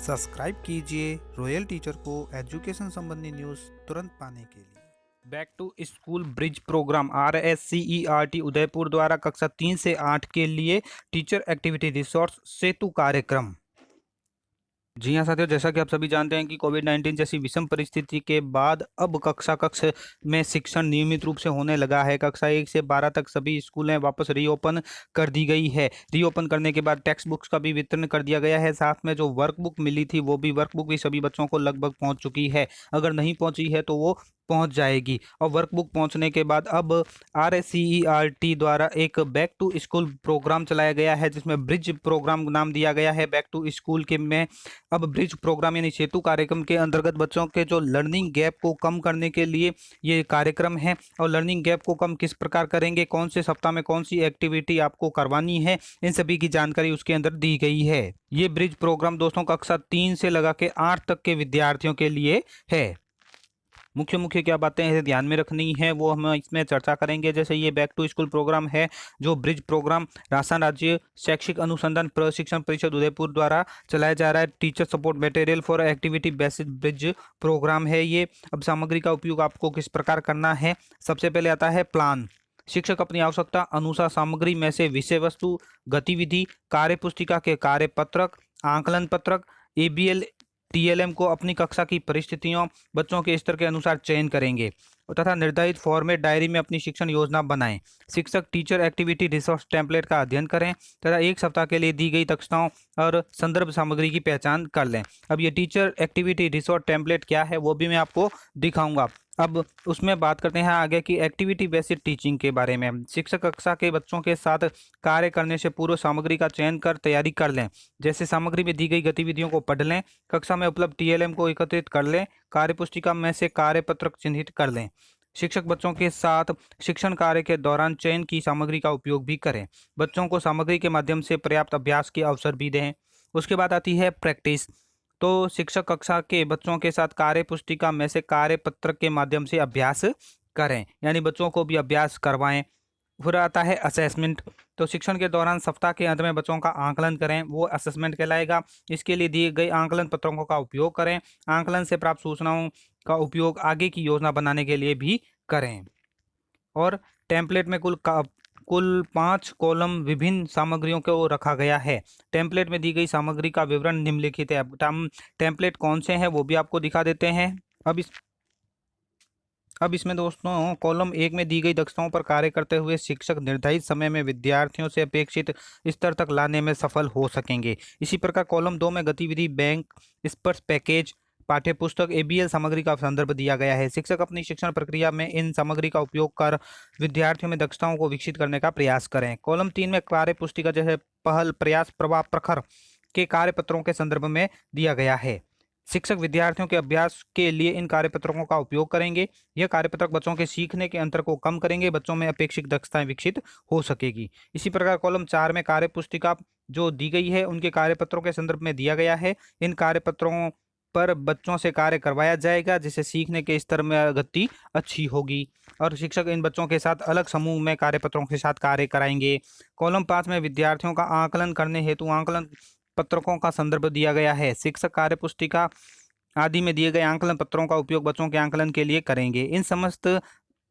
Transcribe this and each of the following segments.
Subscribe कीजिए royal teacher को education संबंधी न्यूज़ तुरंत पाने के लिए। Back to school bridge program RSCERT Udaipur द्वारा कक्षा 3 से 8 के लिए टीचर एक्टिविटी रिसोर्स सेतु कार्यक्रम। जी हाँ साथियों, जैसा कि आप सभी जानते हैं कि कोविड-19 जैसी विषम परिस्थिति के बाद अब कक्षा कक्ष में शिक्षण नियमित रूप से होने लगा है। कक्षा 1 से 12 तक सभी स्कूलें वापस रीओपन कर दी गई है। रीओपन करने के बाद टेक्स्ट बुक्स का भी वितरण कर दिया गया है। साथ में जो वर्कबुक मिली थी वो भी वर्कबुक भी सभी बच्चों को लगभग पहुंच चुकी है। अगर नहीं पहुंची है तो वो पहुंच जाएगी। और वर्कबुक पहुंचने के बाद अब RSCERT द्वारा एक बैक टू स्कूल प्रोग्राम चलाया गया है, जिसमें ब्रिज प्रोग्राम नाम दिया गया है। बैक टू स्कूल के में अब ब्रिज प्रोग्राम यानी सेतु कार्यक्रम के अंतर्गत बच्चों के जो लर्निंग गैप को कम करने के लिए ये कार्यक्रम है। और लर्निंग गैप को कम किस प्रकार करेंगे, कौन से सप्ताह में कौन सी एक्टिविटी आपको करवानी है, इन सभी की जानकारी उसके अंदर दी गई है। ये ब्रिज प्रोग्राम दोस्तों कक्षा 3 से लगा के 8 तक के विद्यार्थियों के लिए है। मुख्य मुख्य क्या बातें हैं ध्यान में रखनी है वो हम इसमें चर्चा करेंगे। जैसे ये बैक टू स्कूल प्रोग्राम है, जो ब्रिज प्रोग्राम राजस्थान राज्य शैक्षिक अनुसंधान प्रशिक्षण परिषद उदयपुर द्वारा चलाया जा रहा है। Teacher support material for activity basis bridge program है ये। अब सामग्री का उपयोग आपको किस प्रकार करना है, सबसे पहले आता है प्लान। शिक्षक अपनी आवश्यकता अनुसार सामग्री में से विषय वस्तु, गतिविधि, कार्य पुस्तिका के कार्य पत्रक, आंकलन पत्रक, ABL TLM को अपनी कक्षा की परिस्थितियों, बच्चों के स्तर के अनुसार चयन करेंगे तथा निर्धारित फॉर्मेट डायरी में अपनी शिक्षण योजना बनाएं। शिक्षक टीचर एक्टिविटी रिसोर्स टेम्पलेट का अध्ययन करें तथा एक सप्ताह के लिए दी गई दक्षताओं और संदर्भ सामग्री की पहचान कर लें। अब ये टीचर एक्टिविटी रिसोर्स टेम्पलेट क्या है वो भी मैं आपको दिखाऊंगा। अब उसमें बात करते हैं आगे की एक्टिविटी बेस्ड टीचिंग के बारे में। शिक्षक कक्षा के बच्चों के साथ कार्य करने से पूर्व सामग्री का चयन कर तैयारी कर लें। जैसे सामग्री में दी गई गतिविधियों को पढ़ लें, कक्षा में उपलब्ध TLM को एकत्रित कर लें, कार्य पुस्तिका में से कार्य पत्रक चिन्हित कर लें। शिक्षक बच्चों के साथ शिक्षण कार्य के दौरान चयन की सामग्री का उपयोग भी करें। बच्चों को सामग्री के माध्यम से पर्याप्त अभ्यास के अवसर भी दें। उसके बाद आती है प्रैक्टिस। तो शिक्षक कक्षा के बच्चों के साथ कार्य पुस्तिका में से कार्य पत्रक के माध्यम से अभ्यास करें, यानी बच्चों को भी अभ्यास करवाएं। फिर आता है असेसमेंट। तो शिक्षण के दौरान सप्ताह के अंत में बच्चों का आंकलन करें, वो असेसमेंट कहलाएगा। इसके लिए दिए गए आंकलन पत्रों का उपयोग करें। आंकलन से प्राप्त सूचनाओं का उपयोग आगे की योजना बनाने के लिए भी करें। और टेम्पलेट में कुल 5 कॉलम विभिन्न सामग्रियों को रखा गया है। टेम्पलेट में दी गई सामग्री का विवरण निम्नलिखित है। टेम्पलेट कौन से हैं वो भी आपको दिखा देते हैं। अब इसमें दोस्तों कॉलम 1 में दी गई दक्षताओं पर कार्य करते हुए शिक्षक निर्धारित समय में विद्यार्थियों से अपेक्षित स्तर तक लाने में सफल हो सकेंगे। इसी प्रकार कॉलम 2 में गतिविधि बैंक स्पर्श पैकेज पाठ्य पुस्तक ABL सामग्री का संदर्भ दिया गया है। शिक्षक अपनी शिक्षण प्रक्रिया में इन सामग्री का उपयोग कर विद्यार्थियों में दक्षताओं को विकसित करने का प्रयास करें। कॉलम 3 में कार्य पुस्तिका जैसे पहल, प्रयास, प्रभाव, प्रखर के कार्य पत्रों के संदर्भ में दिया गया है। शिक्षक विद्यार्थियों के अभ्यास के लिए इन कार्यपत्रों का उपयोग करेंगे। यह कार्यपत्रक बच्चों के सीखने के अंतर को कम करेंगे, बच्चों में अपेक्षित दक्षताएं विकसित हो सकेगी। इसी प्रकार कॉलम 4 में कार्य पुस्तिका जो दी गई है उनके कार्यपत्रों के संदर्भ में दिया गया है। इन कार्यपत्रों पर बच्चों से कार्य करवाया जाएगा, जिससे सीखने के स्तर में गति अच्छी होगी। और शिक्षक इन बच्चों के साथ अलग समूह में कार्यपत्रों के साथ कार्य कराएंगे। कॉलम 5 में विद्यार्थियों का आकलन करने हेतु आकलन पत्रकों का संदर्भ दिया गया है। शिक्षक कार्य पुस्तिका आदि में दिए गए आंकलन पत्रों का उपयोग बच्चों के आंकलन के लिए करेंगे। इन समस्त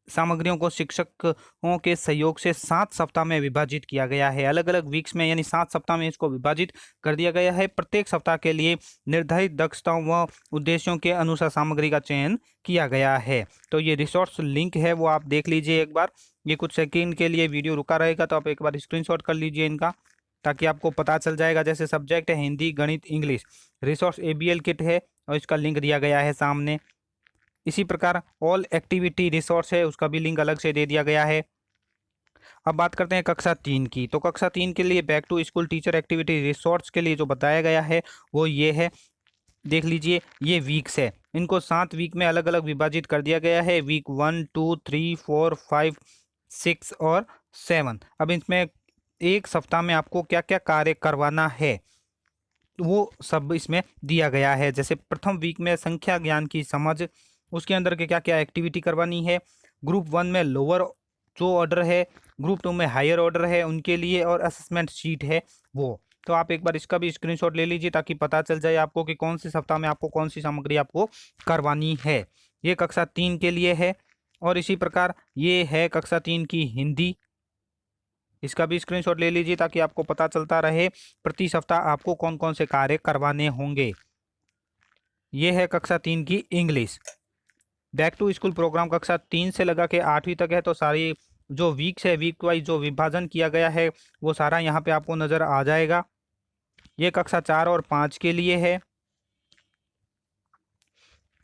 सामग्रियों को शिक्षकों के सहयोग से 7 सप्ताह में विभाजित किया गया है। अलग अलग वीक्स में यानी 7 सप्ताह में इसको विभाजित कर दिया गया है। प्रत्येक सप्ताह के लिए निर्धारित दक्षताओं व उद्देश्यों के अनुसार सामग्री का चयन किया गया है। तो ये रिसोर्स लिंक है वो आप देख लीजिए एक बार। ये कुछ सेकेंड के लिए वीडियो रुका रहेगा तो आप एक बार स्क्रीनशॉट कर लीजिए इनका, ताकि आपको पता चल जाएगा। जैसे सब्जेक्ट है हिंदी, गणित, इंग्लिश, रिसोर्स ABL किट है और इसका लिंक दिया गया है सामने। इसी प्रकार ऑल एक्टिविटी रिसोर्स है, उसका भी लिंक अलग से दे दिया गया है। अब बात करते हैं कक्षा 3 की। तो कक्षा 3 के लिए back to school teacher activity resource के लिए जो बताया गया है वो ये है, देख लीजिए। ये वीक्स है, इनको 7 वीक में अलग अलग विभाजित कर दिया गया है। वीक 1, 2, 3, 4, 5, 6 और 7। अब इसमें एक सप्ताह में आपको क्या क्या कार्य करवाना है वो सब इसमें दिया गया है। जैसे प्रथम वीक में संख्या ज्ञान की समझ, उसके अंदर के क्या क्या एक्टिविटी करवानी है। ग्रुप 1 में लोअर जो ऑर्डर है, ग्रुप 2 में हायर ऑर्डर है उनके लिए, और असेसमेंट शीट है वो। तो आप एक बार इसका भी स्क्रीनशॉट ले लीजिए ताकि पता चल जाए आपको कि कौन से सप्ताह में आपको कौन सी सामग्री आपको करवानी है। ये कक्षा 3 के लिए है। और इसी प्रकार ये है कक्षा 3 की हिंदी, इसका भी स्क्रीनशॉट ले लीजिए ताकि आपको पता चलता रहे प्रति सप्ताह आपको कौन कौन से कार्य करवाने होंगे। ये है कक्षा 3 की English. Back to school program कक्षा 3 से लगा के 8वीं तक है, तो सारी जो वीक्स है, वीक वाइज जो विभाजन किया गया है वो सारा यहाँ पे आपको नज़र आ जाएगा। ये कक्षा 4 और 5 के लिए है।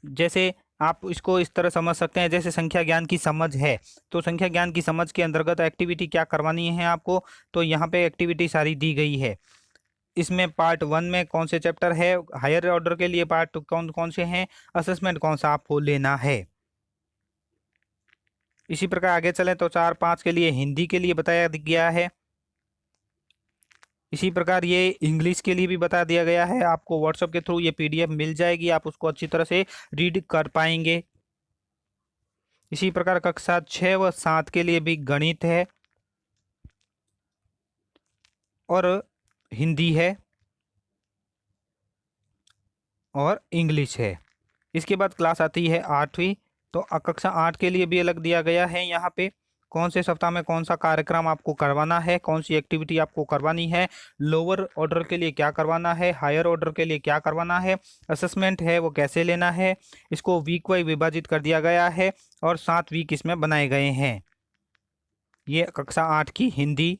जैसे आप इसको इस तरह समझ सकते हैं, जैसे संख्या ज्ञान की समझ है, तो संख्या ज्ञान की समझ के अंतर्गत एक्टिविटी क्या करवानी है आपको, तो यहाँ पे एक्टिविटी सारी दी गई है। इसमें पार्ट 1 में कौन से चैप्टर है, हायर ऑर्डर के लिए पार्ट कौन कौन से हैं, असेसमेंट कौन सा आपको लेना है। इसी प्रकार आगे चलें तो 4-5 के लिए हिंदी के लिए बताया गया है। इसी प्रकार ये इंग्लिश के लिए भी बता दिया गया है। आपको व्हाट्सएप के थ्रू ये PDF मिल जाएगी, आप उसको अच्छी तरह से रीड कर पाएंगे। इसी प्रकार कक्षा 6 व 7 के लिए भी गणित है और हिंदी है और इंग्लिश है। इसके बाद क्लास आती है 8वीं, तो कक्षा 8 के लिए भी अलग दिया गया है। यहाँ पे कौन से सप्ताह में कौन सा कार्यक्रम आपको करवाना है, कौन सी एक्टिविटी आपको करवानी है, लोअर ऑर्डर के लिए क्या करवाना है, हायर ऑर्डर के लिए क्या करवाना है, असेसमेंट है वो कैसे लेना है, इसको वीक वाइज विभाजित कर दिया गया है और 7 वीक इसमें बनाए गए हैं। ये कक्षा 8 की हिंदी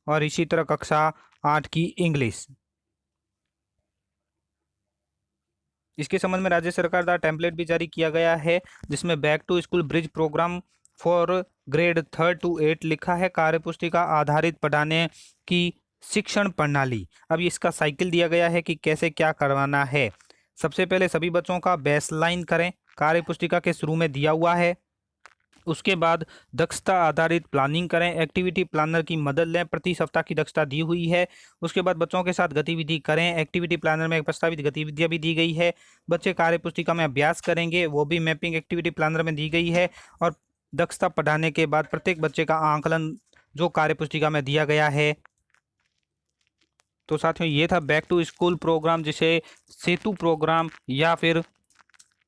और इसी तरह कक्षा 8 की इंग्लिश। इसके संबंध में राज्य सरकार द्वारा टेम्पलेट भी जारी किया गया है, जिसमें back to school bridge program for grade 3 to 8 लिखा है, कार्यपुस्तिका आधारित पढ़ाने की शिक्षण प्रणाली। अब इसका साइकिल दिया गया है कि कैसे क्या करवाना है। सबसे पहले सभी बच्चों का बेसलाइन करें, कार्यपुस्तिका के शुरू में दिया हुआ है। उसके बाद दक्षता आधारित प्लानिंग करें, एक्टिविटी प्लानर की मदद लें, प्रति सप्ताह की दक्षता दी हुई है। उसके बाद बच्चों के साथ गतिविधि करें, एक्टिविटी प्लानर में प्रस्तावित गतिविधियां भी दी गई है। बच्चे कार्यपुस्तिका में अभ्यास करेंगे, वो भी मैपिंग एक्टिविटी प्लानर में दी गई है। और दक्षता पढ़ाने के बाद प्रत्येक बच्चे का आंकलन जो कार्यपुस्तिका में दिया गया है। तो साथियों ये था बैक टू स्कूल प्रोग्राम, जिसे सेतु प्रोग्राम या फिर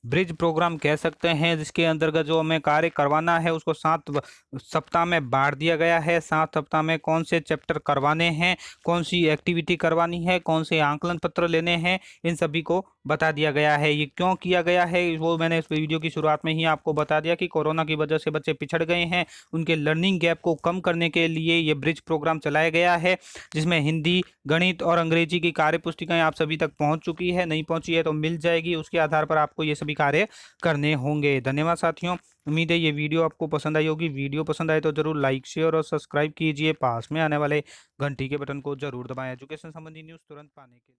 ब्रिज प्रोग्राम कह सकते हैं, जिसके अंतर्गत जो हमें कार्य करवाना है उसको 7 सप्ताह में बांट दिया गया है। 7 सप्ताह में कौन से चैप्टर करवाने हैं, कौन सी एक्टिविटी करवानी है, कौन से आंकलन पत्र लेने हैं, इन सभी को बता दिया गया है। ये क्यों किया गया है वो मैंने इस वीडियो की शुरुआत में ही आपको बता दिया कि कोरोना की वजह से बच्चे पिछड़ गए हैं, उनके लर्निंग गैप को कम करने के लिए ये ब्रिज प्रोग्राम चलाया गया है, जिसमें हिंदी, गणित और अंग्रेजी की कार्यपुस्तिकाएं आप सभी तक पहुंच चुकी है। नहीं पहुंची है तो मिल जाएगी, उसके आधार पर आपको ये सभी कार्य करने होंगे। धन्यवाद साथियों, उम्मीद है ये वीडियो आपको पसंद आई होगी। वीडियो पसंद आए तो जरूर लाइक, शेयर और सब्सक्राइब कीजिए। पास में आने वाले घंटी के बटन को जरूर दबाएं एजुकेशन संबंधी न्यूज़ तुरंत पाने के लिए।